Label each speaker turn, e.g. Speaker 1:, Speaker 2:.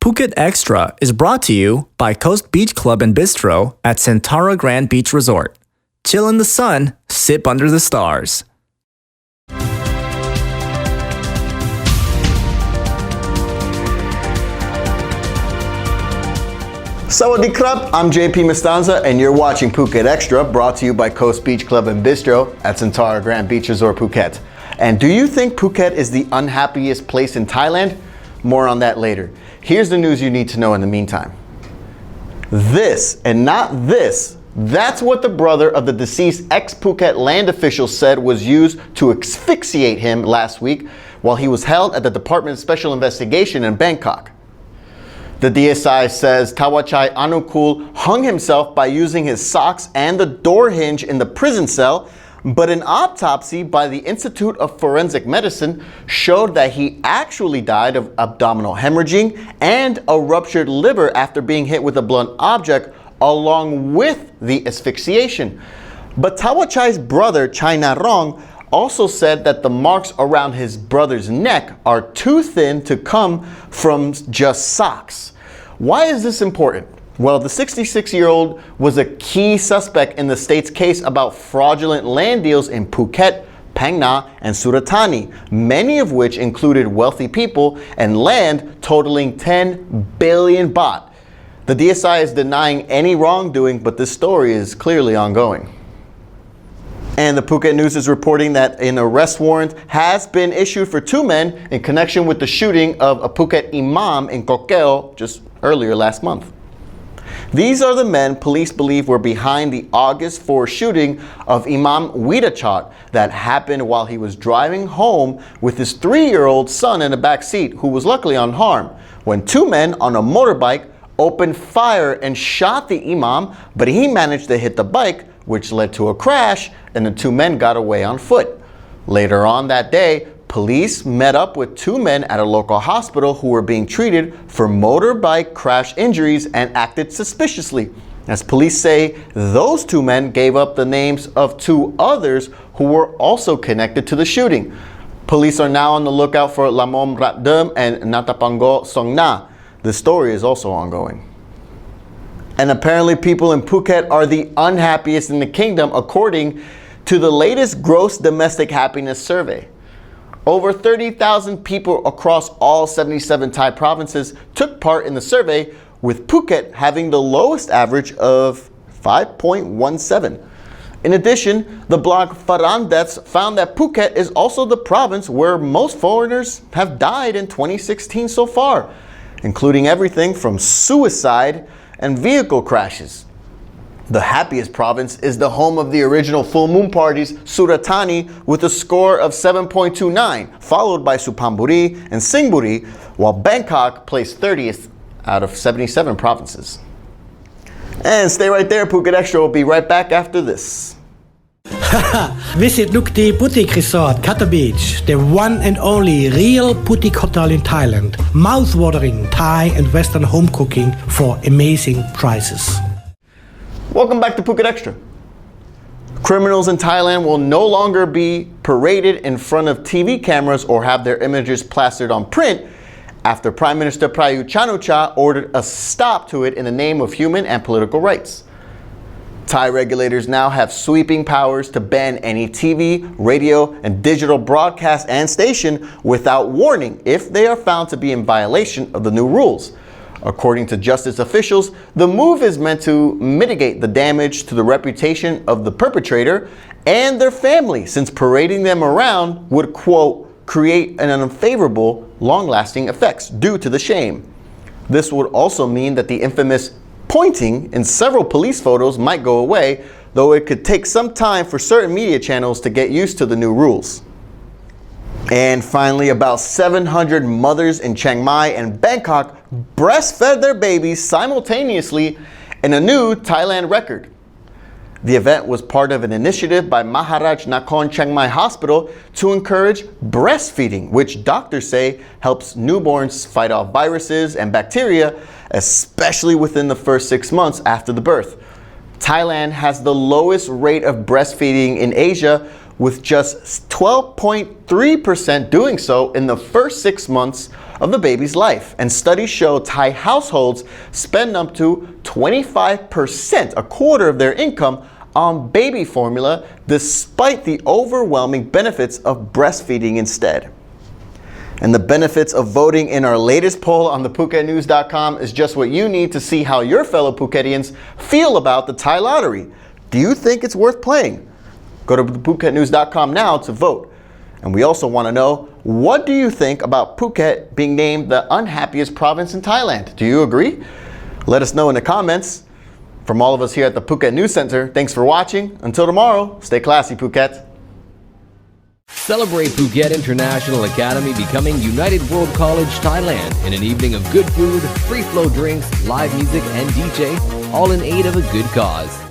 Speaker 1: Phuket Extra is brought to you by Coast Beach Club and Bistro at XTRA Grand Beach Resort. Chill in the sun, sip under the stars.
Speaker 2: สวัสดีครับ I'm JP Mastanza and you're watching Phuket Extra, brought to you by Coast Beach Club and Bistro at XTRA Grand Beach Resort Phuket. And do you think Phuket is the unhappiest place in Thailand? More on that later. Here's the news you need to know in the meantime. This, and not this, that's what the brother of the deceased ex-Phuket land official said was used to asphyxiate him last week while he was held at the Department of Special Investigation in Bangkok. The DSI says Thawachai Anukul hung himself by using his socks and the door hinge in the prison cell, but an autopsy by the Institute of Forensic Medicine showed that he actually died of abdominal hemorrhaging and a ruptured liver after being hit with a blunt object along with the asphyxiation. But Thawachai's brother, Chai Narong, also said that the marks around his brother's neck are too thin to come from just socks. Why is this important? Well, the 66-year-old was a key suspect in the state's case about fraudulent land deals in Phuket, Phang Nga, and Surat Thani, many of which included wealthy people and land totaling 10 billion baht. The DSI is denying any wrongdoing, but this story is clearly ongoing. And the Phuket News is reporting that an arrest warrant has been issued for two men in connection with the shooting of a Phuket imam in Koh Keo just earlier last month. These are the men police believe were behind the August 4 shooting of Imam Widachat that happened while he was driving home with his 3-year-old son in the back seat, who was luckily unharmed, when two men on a motorbike opened fire and shot the imam, but he managed to hit the bike, which led to a crash, and the two men got away on foot. Later on that day, police met up with two men at a local hospital who were being treated for motorbike crash injuries and acted suspiciously. As police say, those two men gave up the names of two others who were also connected to the shooting. Police are now on the lookout for Lamom Ratdem and Natapango Songna. The story is also ongoing. And apparently people in Phuket are the unhappiest in the kingdom according to the latest gross domestic happiness survey. Over 30,000 people across all 77 Thai provinces took part in the survey, with Phuket having the lowest average of 5.17. In addition, the blog Faran Deaths found that Phuket is also the province where most foreigners have died in 2016 so far, including everything from suicide and vehicle crashes. The happiest province is the home of the original full moon parties, Surat Thani, with a score of 7.29, followed by Suphanburi and Singburi, while Bangkok placed 30th out of 77 provinces. And stay right there, Phuket Extra will be right back after this.
Speaker 3: Visit Nukti Boutique Resort, Qatar Beach, the one and only real boutique hotel in Thailand. Mouth-watering Thai and Western home cooking for amazing prices.
Speaker 2: Welcome back to Phuket Extra. Criminals in Thailand will no longer be paraded in front of TV cameras or have their images plastered on print after Prime Minister Prayut Chan-o-cha ordered a stop to it in the name of human and political rights. Thai regulators now have sweeping powers to ban any TV, radio, and digital broadcast and station without warning if they are found to be in violation of the new rules. According to justice officials, the move is meant to mitigate the damage to the reputation of the perpetrator and their family, since parading them around would, quote, create an unfavorable, long-lasting effects due to the shame. This would also mean that the infamous pointing in several police photos might go away, though it could take some time for certain media channels to get used to the new rules. And finally, about 700 mothers in Chiang Mai and Bangkok breastfed their babies simultaneously in a new Thailand record. The event was part of an initiative by Maharaj Nakhon Chiang Mai Hospital to encourage breastfeeding, which doctors say helps newborns fight off viruses and bacteria, especially within the first 6 months after the birth. Thailand has the lowest rate of breastfeeding in Asia, with just 12.3% doing so in the first 6 months of the baby's life. And studies show Thai households spend up to 25%, a quarter of their income, on baby formula, despite the overwhelming benefits of breastfeeding instead. And the benefits of voting in our latest poll on the PhuketNews.com is just what you need to see how your fellow Phuketians feel about the Thai lottery. Do you think it's worth playing? Go to PhuketNews.com now to vote. And we also want to know, what do you think about Phuket being named the unhappiest province in Thailand? Do you agree? Let us know in the comments. From all of us here at the Phuket News Center, thanks for watching. Until tomorrow, stay classy, Phuket.
Speaker 4: Celebrate Phuket International Academy becoming United World College Thailand in an evening of good food, free flow drinks, live music, and DJ, all in aid of a good cause.